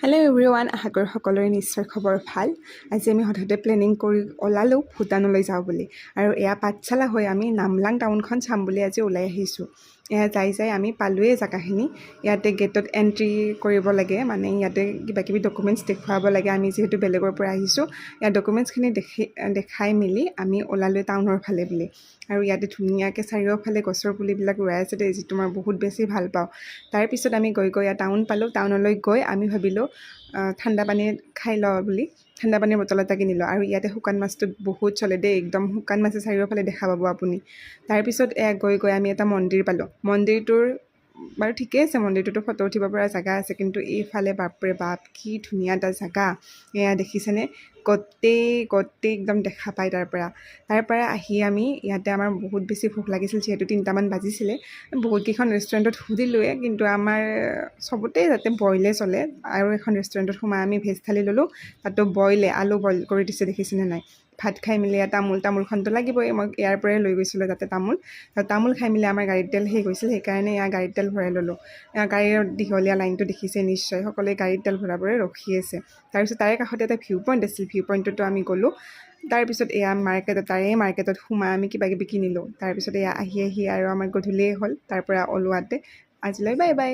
Hello' everyone, আশা কৰোঁ সকলোৰে নিশ্চয় খবৰ ভাল। আজি আমি হঠাতে প্লেনিং কৰি ওলালোঁ ভূটানলৈ যাওঁ বুলি। আৰু এয়া পাঠশালা হৈ আমি নামলাং টাউনখন চাম বুলি আজি ওলাই আহিছোঁ। এয়া যাই আমি পালোৱেই জেগাখিনি। ইয়াতে গেটত এণ্ট্ৰি কৰিব লাগে, মানে ইয়াতে কিবাকিবি ডকুমেণ্টছ দেখুৱাব লাগে। আমি যিহেতু বেলেগৰ পৰা আহিছোঁ, ইয়াত ডকুমেণ্টছখিনি দেখাই মেলি আমি ওলালোঁ টাউনৰ ফালে বুলি। আৰু ইয়াতে ধুনীয়াকৈ চাৰিওফালে গছৰ পুলিবিলাক ৰুৱাই আছে দেই, যিটো মই বহুত বেছি ভাল পাওঁ। তাৰপিছত আমি গৈ টাউন পালোঁ। টাউনলৈ গৈ আমি ভাবিলোঁ ঠাণ্ডা পানী খাই লওঁ বুলি ঠাণ্ডা পানীৰ বটল এটা কিনিলোঁ। আৰু ইয়াতে শুকান মাছটো বহুত চলে দেই, একদম শুকান মাছে চাৰিওফালে দেখা পাব আপুনি। তাৰপিছত গৈ আমি এটা মন্দিৰ পালোঁ। মন্দিৰটোৰ বাৰু ঠিকেই আছে, মন্দিৰটোতো ফটো উঠিব পৰা জেগা আছে, কিন্তু এইফালে বাপৰে বাপ কি ধুনীয়া এটা জেগা। এয়া দেখিছেনে, গোটেই একদম দেখা পায়। তাৰ পৰা আহি আমি ইয়াতে আমাৰ বহুত বেছি ভোক লাগিছিল, যিহেতু 3টামান বাজিছিলে। বহুতকেইখন ৰেষ্টুৰেণ্টত সুধিলোঁৱে, কিন্তু আমাৰ চবতে যাতে বইলে চলে। আৰু এখন ৰেষ্টুৰেণ্টত সোমাই আমি ভেজ থালি ল'লোঁ, তাতো আলু বইল কৰি দিছে, দেখিছেনে নাই। ভাত খাই মেলি তামোলখনটো লাগিবই, মই ইয়াৰ পৰাই লৈ গৈছিলোঁ তাতে তামোল খাই মেলি আমাৰ গাড়ীত তেল শেষ হৈছিল, সেইকাৰণে ইয়াৰ গাড়ীত তেল ভৰাই ল'লোঁ। গাড়ীৰ দীঘলীয়া লাইনটো দেখিছে নিশ্চয়, সকলোৱে গাড়ীত তেল ভৰাবলৈ ৰখি আছে। তাৰপিছত তাৰে কাষতে এটা ভিউ পইণ্ট আছিল, ভিউ পইণ্টতো আমি গ'লোঁ। তাৰপিছত এয়া মাৰ্কেটত সোমাই আমি কিবাকিবি কিনিলোঁ। তাৰপিছত এয়া আহি আৰু আমাৰ গধূলিয়েই হ'ল। তাৰ পৰা ওলোৱাতে আজিলৈ বাই বাই।